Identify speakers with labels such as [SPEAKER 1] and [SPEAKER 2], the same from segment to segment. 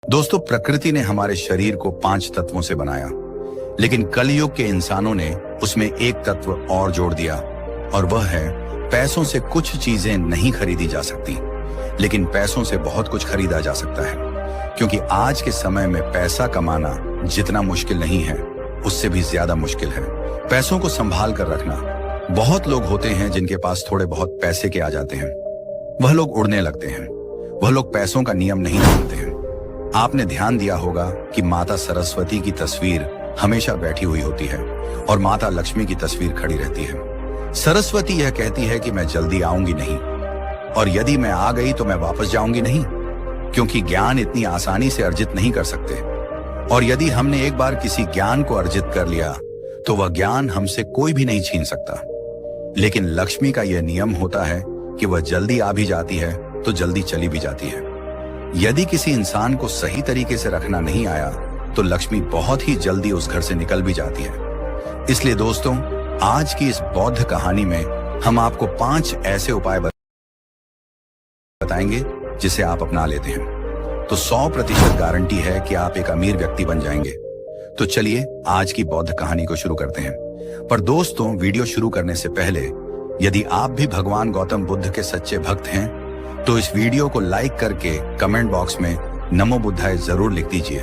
[SPEAKER 1] दोस्तों, प्रकृति ने हमारे शरीर को 5 तत्वों से बनाया, लेकिन कलयुग के इंसानों ने उसमें एक तत्व और जोड़ दिया, और वह है पैसों से कुछ चीजें नहीं खरीदी जा सकती, लेकिन पैसों से बहुत कुछ खरीदा जा सकता है। क्योंकि आज के समय में पैसा कमाना जितना मुश्किल नहीं है, उससे भी ज्यादा मुश्किल है पैसों को संभाल कर रखना। बहुत लोग होते हैं जिनके पास थोड़े बहुत पैसे के आ जाते हैं, वह लोग उड़ने लगते हैं, वह लोग पैसों का नियम नहीं जानते हैं। आपने ध्यान दिया होगा कि माता सरस्वती की तस्वीर हमेशा बैठी हुई होती है और माता लक्ष्मी की तस्वीर खड़ी रहती है। सरस्वती यह कहती है कि मैं जल्दी आऊंगी नहीं, और यदि मैं आ गई तो मैं वापस जाऊंगी नहीं, क्योंकि ज्ञान इतनी आसानी से अर्जित नहीं कर सकते, और यदि हमने एक बार किसी ज्ञान को अर्जित कर लिया तो वह ज्ञान हमसे कोई भी नहीं छीन सकता। लेकिन लक्ष्मी का यह नियम होता है कि वह जल्दी आ भी जाती है तो जल्दी चली भी जाती है। यदि किसी इंसान को सही तरीके से रखना नहीं आया तो लक्ष्मी बहुत ही जल्दी उस घर से निकल भी जाती है। इसलिए दोस्तों, आज की इस बौद्ध कहानी में हम आपको 5 ऐसे उपाय बताएंगे जिसे आप अपना लेते हैं तो 100% गारंटी है कि आप एक अमीर व्यक्ति बन जाएंगे। तो चलिए आज की बौद्ध कहानी को शुरू करते हैं। पर दोस्तों, वीडियो शुरू करने से पहले यदि आप भी भगवान गौतम बुद्ध के सच्चे भक्त हैं तो इस वीडियो को लाइक करके कमेंट बॉक्स में नमो बुद्धाय जरूर लिख दीजिए,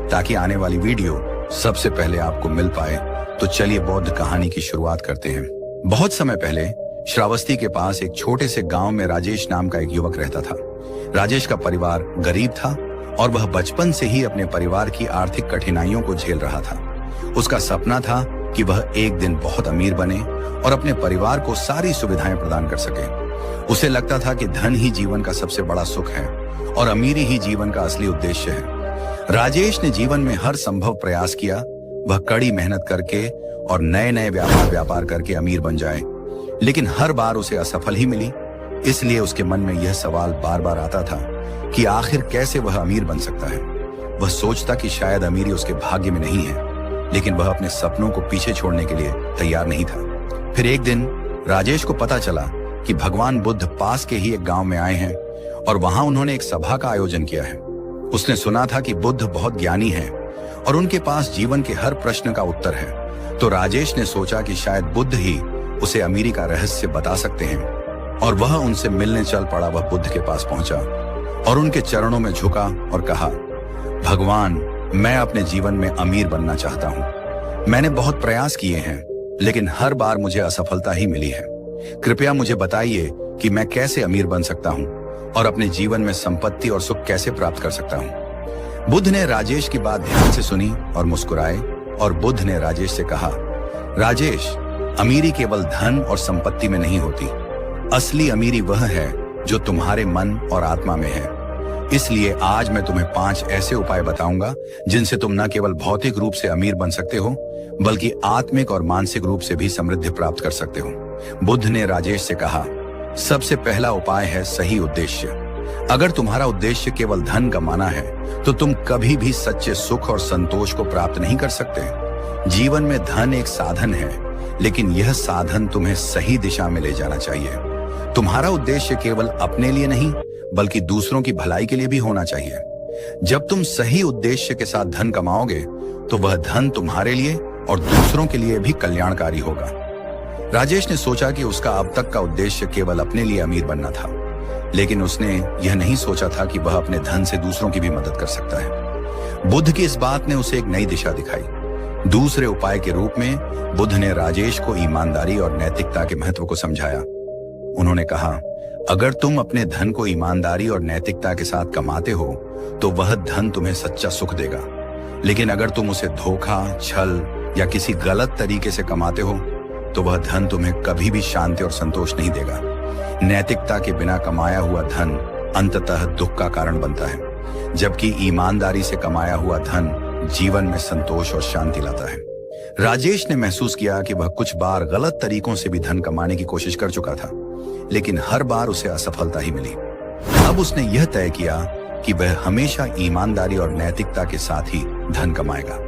[SPEAKER 1] ताकि आने वाली वीडियो सबसे पहले आपको मिल पाए। तो चलिए बौद्ध कहानी की शुरुआत करते हैं। बहुत समय पहले श्रावस्ती के पास एक छोटे से गांव में राजेश नाम का एक युवक रहता था। राजेश का परिवार गरीब था और वह बचपन से ही अपने परिवार की आर्थिक कठिनाइयों को झेल रहा था। उसका सपना था कि वह एक दिन बहुत अमीर बने और अपने परिवार को सारी सुविधाएं प्रदान कर सके। उसे लगता था कि धन ही जीवन का सबसे बड़ा सुख है और अमीरी ही जीवन का असली उद्देश्य है। राजेश ने जीवन में हर संभव प्रयास किया, वह कड़ी मेहनत करके और नए नए व्यापार करके अमीर बन जाए, लेकिन हर बार उसे असफल ही मिली। इसलिए उसके मन में यह सवाल बार बार आता था कि आखिर कैसे वह अमीर बन सकता है। वह सोचता कि शायद अमीरी उसके भाग्य में नहीं है, लेकिन वह अपने सपनों को पीछे छोड़ने के लिए तैयार नहीं था। फिर एक दिन राजेश को पता चला कि भगवान बुद्ध पास के ही एक गांव में आए हैं और वहां उन्होंने एक सभा का आयोजन किया है। उसने सुना था कि बुद्ध बहुत ज्ञानी हैं और उनके पास जीवन के हर प्रश्न का उत्तर है। तो राजेश ने सोचा कि शायद बुद्ध ही उसे अमीरी का रहस्य बता सकते हैं, और वह उनसे मिलने चल पड़ा। वह बुद्ध के पास पहुंचा और उनके चरणों में झुका और कहा, भगवान, मैं अपने जीवन में अमीर बनना चाहता हूं। मैंने बहुत प्रयास किए हैं, लेकिन हर बार मुझे असफलता ही मिली है। कृपया मुझे बताइए कि मैं कैसे अमीर बन सकता हूं और अपने जीवन में संपत्ति और सुख कैसे प्राप्त कर सकता हूं। बुद्ध ने राजेश की बात ध्यान से सुनी और मुस्कुराए, और बुद्ध ने राजेश से कहा, राजेश, अमीरी केवल धन और संपत्ति में नहीं होती। असली अमीरी वह है जो तुम्हारे मन और आत्मा में है। इसलिए आज मैं तुम्हें 5 ऐसे उपाय बताऊंगा जिनसे तुम न केवल भौतिक रूप से अमीर बन सकते हो, बल्कि आत्मिक और मानसिक रूप से भी समृद्धि प्राप्त कर सकते हो। बुद्ध ने राजेश से कहा, सबसे पहला उपाय है सही उद्देश्य। अगर तुम्हारा उद्देश्य केवल धन कमाना है तो तुम कभी भी सच्चे सुख और संतोष को प्राप्त नहीं कर सकते। जीवन में धन एक साधन है, लेकिन यह साधन तुम्हें सही दिशा में ले जाना चाहिए। तुम्हारा उद्देश्य केवल अपने लिए नहीं, बल्कि दूसरों की भलाई के लिए भी होना चाहिए। जब तुम सही उद्देश्य के साथ धन कमाओगे तो वह धन तुम्हारे लिए और दूसरों के लिए भी कल्याणकारी होगा। राजेश ने सोचा कि उसका अब तक का उद्देश्य केवल अपने लिए अमीर बनना था, लेकिन उसने यह नहीं सोचा था कि वह अपने धन से दूसरों की भी मदद कर सकता है। बुद्ध की इस बात ने उसे एक नई दिशा दिखाई। दूसरे उपाय के रूप में बुद्ध ने राजेश को ईमानदारी और नैतिकता के महत्व को समझाया। उन्होंने कहा, अगर तुम अपने धन को ईमानदारी और नैतिकता के साथ कमाते हो तो वह धन तुम्हें सच्चा सुख देगा, लेकिन अगर तुम उसे धोखा, छल या किसी गलत तरीके से कमाते हो तो वह धन तुम्हें कभी भी शांति और संतोष नहीं देगा। नैतिकता के बिना कमाया हुआ धन अंततः दुख का कारण बनता है, जबकि ईमानदारी से कमाया हुआ धन जीवन में संतोष और शांति लाता है। राजेश ने महसूस किया कि वह कुछ बार गलत तरीकों से भी धन कमाने की कोशिश कर चुका था, लेकिन हर बार उसे असफलता ही मिली। अब उसने यह तय किया कि वह हमेशा ईमानदारी और नैतिकता के साथ ही धन कमाएगा।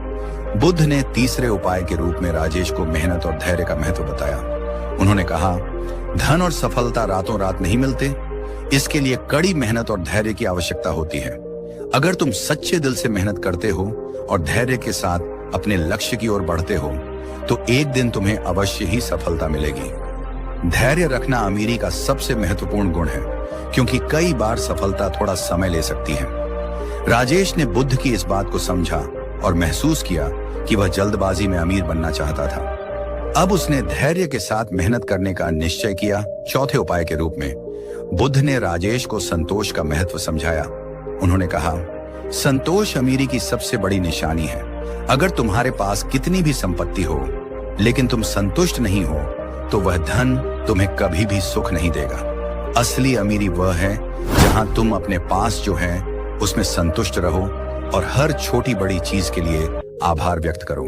[SPEAKER 1] बुद्ध ने तीसरे उपाय के रूप में राजेश को मेहनत और धैर्य का महत्व बताया। उन्होंने कहा, धन और सफलता रातों रात नहीं मिलते, इसके लिए कड़ी मेहनत और धैर्य की आवश्यकता होती है। अगर तुम सच्चे दिल से मेहनत करते हो और धैर्य के साथ अपने लक्ष्य की ओर बढ़ते हो तो एक दिन तुम्हें अवश्य ही सफलता मिलेगी। धैर्य रखना अमीरी का सबसे महत्वपूर्ण गुण है, क्योंकि कई बार सफलता थोड़ा समय ले सकती है। राजेश ने बुद्ध की इस बात को समझा और महसूस किया कि वह जल्दबाजी में अमीर बनना चाहता था। अब उसने धैर्य के साथ मेहनत करने का निश्चय किया। चौथे उपाय के रूप में बुद्ध ने राजेश को संतोष का महत्व समझाया। उन्होंने कहा, संतोष अमीरी की सबसे बड़ी निशानी है। अगर तुम्हारे पास कितनी भी संपत्ति हो लेकिन तुम संतुष्ट नहीं हो तो वह धन तुम्हें कभी भी सुख नहीं देगा। असली अमीरी वह है जहां तुम अपने पास जो है उसमें संतुष्ट रहो और हर छोटी बड़ी चीज के लिए आभार व्यक्त करो।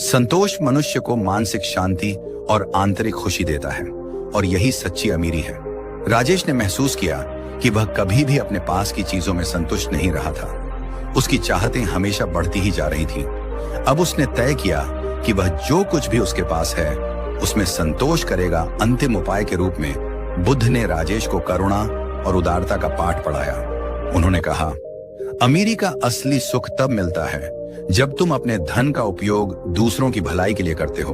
[SPEAKER 1] संतोष मनुष्य को मानसिक शांति और आंतरिक खुशी देता है और यही सच्ची अमीरी है। राजेश ने महसूस किया कि वह कभी भी अपने पास की चीजों में संतुष्ट नहीं रहा था। उसकी चाहतें हमेशा बढ़ती ही जा रही थीं। अब उसने तय किया कि वह जो कुछ भी उसके पास है उसमें संतोष करेगा। अंतिम उपाय के रूप में बुद्ध ने राजेश को करुणा और उदारता का पाठ पढ़ाया। उन्होंने कहा, अमीरी का असली सुख तब मिलता है जब तुम अपने धन का उपयोग दूसरों की भलाई के लिए करते हो।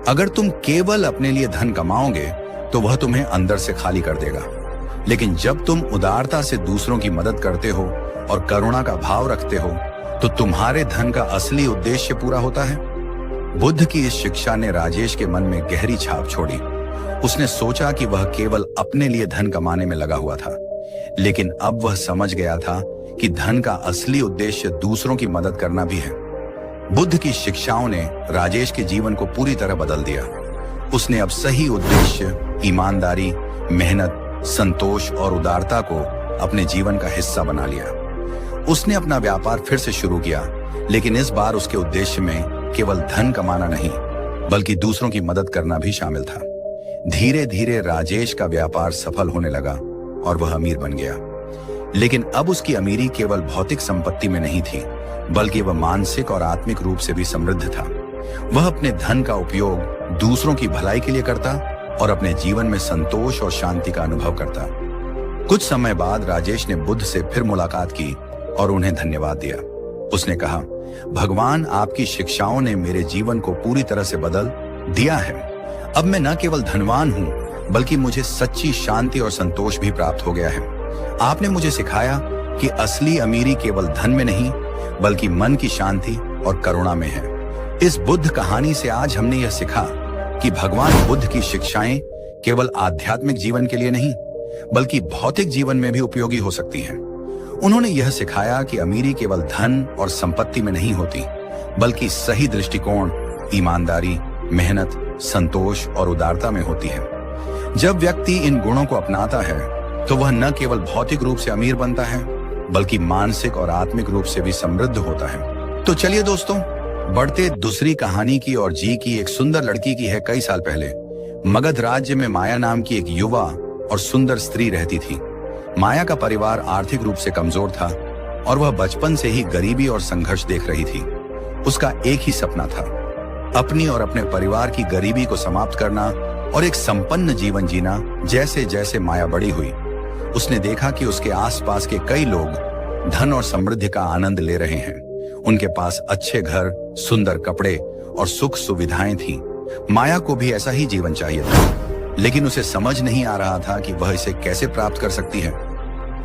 [SPEAKER 1] अगर तुम केवल अपने लिए धन कमाओगे तो वह तुम्हें अंदर से खाली कर देगा, लेकिन जब तुम उदारता से दूसरों की मदद करते हो और करुणा का भाव रखते हो तो तुम्हारे धन का असली उद्देश्य पूरा होता है। बुद्ध की इस शिक्षा ने राजेश के मन में गहरी छाप छोड़ी। उसने सोचा कि वह केवल अपने लिए धन कमाने में लगा हुआ था, लेकिन अब वह समझ गया था कि धन का असली उद्देश्य दूसरों की मदद करना भी है। बुद्ध की शिक्षाओं ने राजेश के जीवन को पूरी तरह बदल दिया। उसने अब सही उद्देश्य, ईमानदारी, मेहनत, संतोष और उदारता को अपने जीवन का हिस्सा बना लिया। उसने अपना व्यापार फिर से शुरू किया, लेकिन इस बार उसके उद्देश्य में केवल धन कमाना नहीं बल्कि दूसरों की मदद करना भी शामिल था। धीरे धीरे राजेश का व्यापार सफल होने लगा और वह अमीर बन गया। लेकिन अब उसकी अमीरी केवल भौतिक संपत्ति में नहीं थी, बल्कि वह मानसिक और आत्मिक रूप से भी समृद्ध था। वह अपने धन का उपयोग दूसरों की भलाई के लिए करता और अपने जीवन में संतोष और शांति का अनुभव करता। कुछ समय बाद राजेश ने बुद्ध से फिर मुलाकात की और उन्हें धन्यवाद दिया। उसने कहा, भगवान, आपकी शिक्षाओं ने मेरे जीवन को पूरी तरह से बदल दिया है। अब मैं न केवल धनवान हूं बल्कि मुझे सच्ची शांति और संतोष भी प्राप्त हो गया है। आपने मुझे सिखाया कि असली अमीरी केवल धन में नहीं बल्कि मन की शांति और करुणा में है। इस बुद्ध कहानी से आज हमने यह सीखा कि भगवान बुद्ध की शिक्षाएं केवल आध्यात्मिक जीवन के लिए नहीं बल्कि भौतिक जीवन में भी उपयोगी हो सकती हैं। उन्होंने यह सिखाया कि अमीरी केवल धन और संपत्ति में नहीं होती, बल्कि सही दृष्टिकोण, ईमानदारी, मेहनत, संतोष और उदारता में होती है। जब व्यक्ति इन गुणों को अपनाता है तो वह न केवल भौतिक रूप से अमीर बनता है बल्कि मानसिक और आत्मिक रूप से भी समृद्ध होता है। तो चलिए दोस्तों, बढ़ते दूसरी कहानी की और जी की एक सुंदर लड़की की है। कई साल पहले मगध राज्य में माया नाम की एक युवा और सुंदर स्त्री रहती थी। माया का परिवार आर्थिक रूप से कमजोर था और वह बचपन से ही गरीबी और संघर्ष देख रही थी। उसका एक ही सपना था, अपनी और अपने परिवार की गरीबी को समाप्त करना और एक संपन्न जीवन जीना। जैसे जैसे माया बड़ी हुई, उसने देखा कि उसके आसपास के कई लोग धन और समृद्धि का आनंद ले रहे हैं। उनके पास अच्छे घर, सुंदर कपड़े और सुख सुविधाएं थीं। माया को भी ऐसा ही जीवन चाहिए था, लेकिन उसे समझ नहीं आ रहा था कि वह इसे कैसे प्राप्त कर सकती है।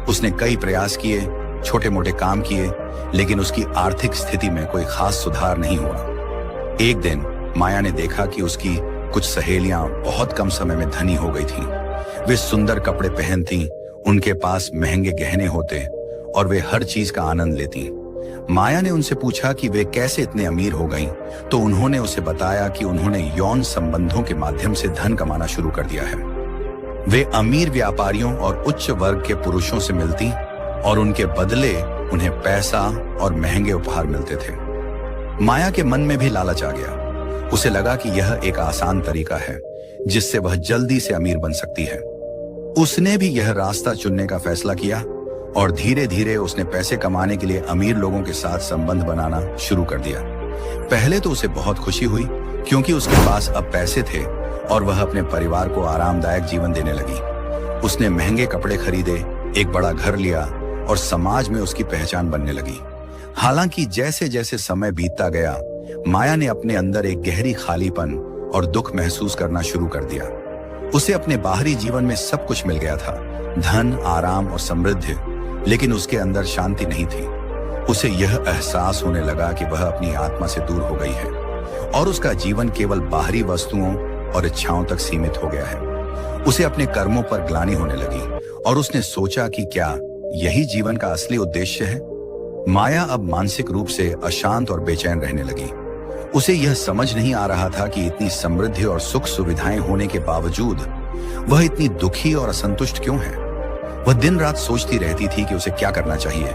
[SPEAKER 1] उसने कई प्रयास किए, छोटे मोटे काम किए, लेकिन उसकी आर्थिक स्थिति में कोई खास सुधार नहीं हुआ। एक दिन माया ने देखा कि उसकी कुछ सहेलियां बहुत कम समय में धनी हो गई थीं। वे सुंदर कपड़े पहनती, उनके पास महंगे गहने होते और वे हर चीज का आनंद लेती। माया ने उनसे पूछा कि वे कैसे इतने अमीर हो गईं, तो उन्होंने उसे बताया कि उन्होंने यौन संबंधों के माध्यम से धन कमाना शुरू कर दिया है। वे अमीर व्यापारियों और उच्च वर्ग के पुरुषों से मिलती और उनके बदले उन्हें पैसा और महंगे उपहार मिलते थे। माया के मन में भी लालच आ गया। उसे लगा कि यह एक आसान तरीका है जिससे वह जल्दी से अमीर बन सकती है। उसने भी यह रास्ता चुनने का फैसला किया और धीरे धीरे उसने पैसे कमाने के लिए अमीर लोगों के साथ संबंध बनाना शुरू कर दिया। पहले तो उसे बहुत खुशी हुई क्योंकि उसके पास अब पैसे थे और वह अपने परिवार को आरामदायक जीवन देने लगी। उसने महंगे कपड़े खरीदे, एक बड़ा घर लिया और समाज में उसकी पहचान बनने लगी। हालांकि जैसे जैसे समय बीतता गया, माया ने अपने अंदर एक गहरी खालीपन और दुख महसूस करना शुरू कर दिया। उसे अपने बाहरी जीवन में सब कुछ मिल गया था, धन, आराम और समृद्धि, लेकिन उसके अंदर शांति नहीं थी। उसे यह एहसास होने लगा कि वह अपनी आत्मा से दूर हो गई है और उसका जीवन केवल बाहरी वस्तुओं और इच्छाओं तक सीमित हो गया है। उसे अपने कर्मों पर ग्लानि होने लगी और उसने सोचा कि क्या यही जीवन का असली उद्देश्य है। माया अब मानसिक रूप से अशांत और बेचैन रहने लगी। उसे यह समझ नहीं आ रहा था कि इतनी समृद्धि और सुख सुविधाएं होने के बावजूद वह इतनी दुखी और असंतुष्ट क्यों है। वह दिन रात सोचती रहती थी कि उसे क्या करना चाहिए,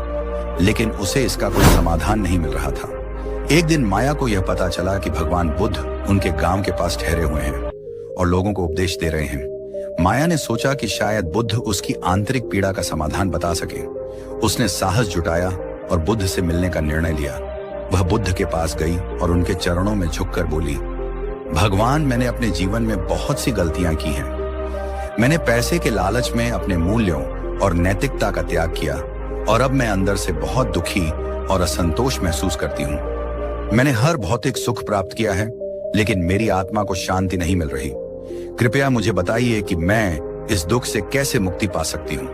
[SPEAKER 1] लेकिन उसे इसका कोई समाधान नहीं मिल रहा था। एक दिन माया को यह पता चला कि भगवान बुद्ध उनके गांव के पास ठहरे हुए हैं और लोगों को उपदेश दे रहे हैं। माया ने सोचा कि शायद बुद्ध उसकी आंतरिक पीड़ा का समाधान बता सके। उसने साहस जुटाया और बुद्ध से मिलने का निर्णय लिया। वह बुद्ध के पास गई और उनके चरणों में झुककर बोली, भगवान, मैंने अपने जीवन में बहुत सी गलतियां की हैं। मैंने पैसे के लालच में अपने मूल्यों और नैतिकता का त्याग किया और अब मैं अंदर से बहुत दुखी और असंतोष महसूस करती हूँ। मैंने हर भौतिक सुख प्राप्त किया है, लेकिन मेरी आत्मा को शांति नहीं मिल रही। कृपया मुझे बताइए कि मैं इस दुख से कैसे मुक्ति पा सकती हूँ।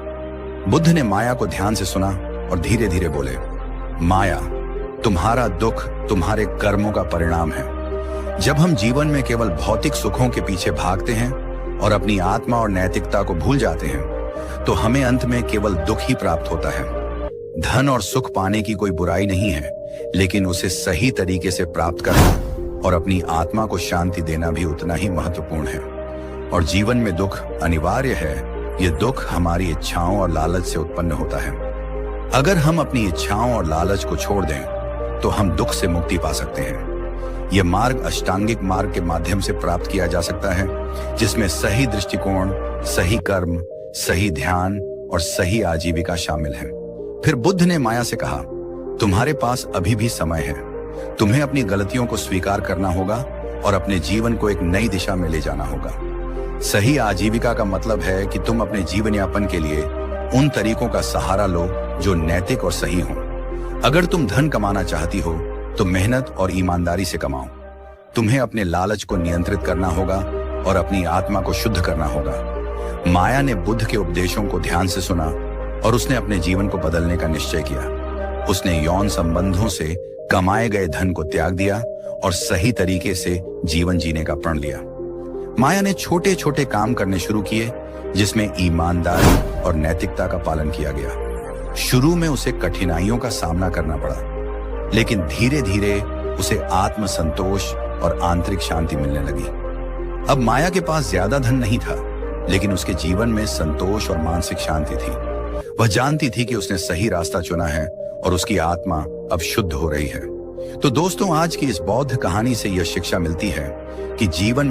[SPEAKER 1] बुद्ध ने माया को ध्यान से सुना और धीरे धीरे बोले, माया, तुम्हारा दुख तुम्हारे कर्मों का परिणाम है। जब हम जीवन में केवल भौतिक सुखों के पीछे भागते हैं और अपनी आत्मा और नैतिकता को भूल जाते हैं, तो हमें अंत में केवल दुख ही प्राप्त होता है। धन और सुख पाने की कोई बुराई नहीं है, लेकिन उसे सही तरीके से प्राप्त करना और अपनी आत्मा को शांति देना भी उतना ही महत्वपूर्ण है। और जीवन में दुख अनिवार्य है। यह दुख हमारी इच्छाओं और लालच से उत्पन्न होता है। अगर हम अपनी इच्छाओं और लालच को छोड़ दें तो हम दुख से मुक्ति पा सकते हैं। यह मार्ग अष्टांगिक मार्ग के माध्यम से प्राप्त किया जा सकता है, जिसमें सही दृष्टिकोण, सही कर्म, सही ध्यान और सही आजीविका शामिल है। फिर बुद्ध ने माया से कहा, तुम्हारे पास अभी भी समय है। तुम्हें अपनी गलतियों को स्वीकार करना होगा और अपने जीवन को एक नई दिशा में ले जाना होगा। सही आजीविका का मतलब है कि तुम अपने जीवन यापन के लिए उन तरीकों का सहारा लो जो नैतिक और सही हों। अगर तुम धन कमाना चाहती हो तो मेहनत और ईमानदारी से कमाओ। तुम्हें अपने लालच को नियंत्रित करना होगा और अपनी आत्मा को शुद्ध करना होगा। माया ने बुद्ध के उपदेशों को ध्यान से सुना और उसने अपने जीवन को बदलने का निश्चय किया। उसने यौन संबंधों से कमाए गए धन को त्याग दिया और सही तरीके से जीवन जीने का प्रण लिया। माया ने छोटे छोटे काम करने शुरू किए, जिसमें ईमानदारी और नैतिकता का पालन किया गया। शुरू में उसे कठिनाइयों का सामना करना पड़ा, लेकिन धीरे धीरे उसे आत्म संतोष और आंतरिक शांति मिलने लगी। अब माया के पास ज्यादा धन नहीं था, लेकिन उसके जीवन में संतोष और मानसिक शांति थी। वह जानती थी कि उसने सही रास्ता चुना है और उसकी आत्मा अब शुद्ध हो रही है। तो दोस्तों, आज की इस बौद्ध कहानी से यह शिक्षा मिलती है कि जीवन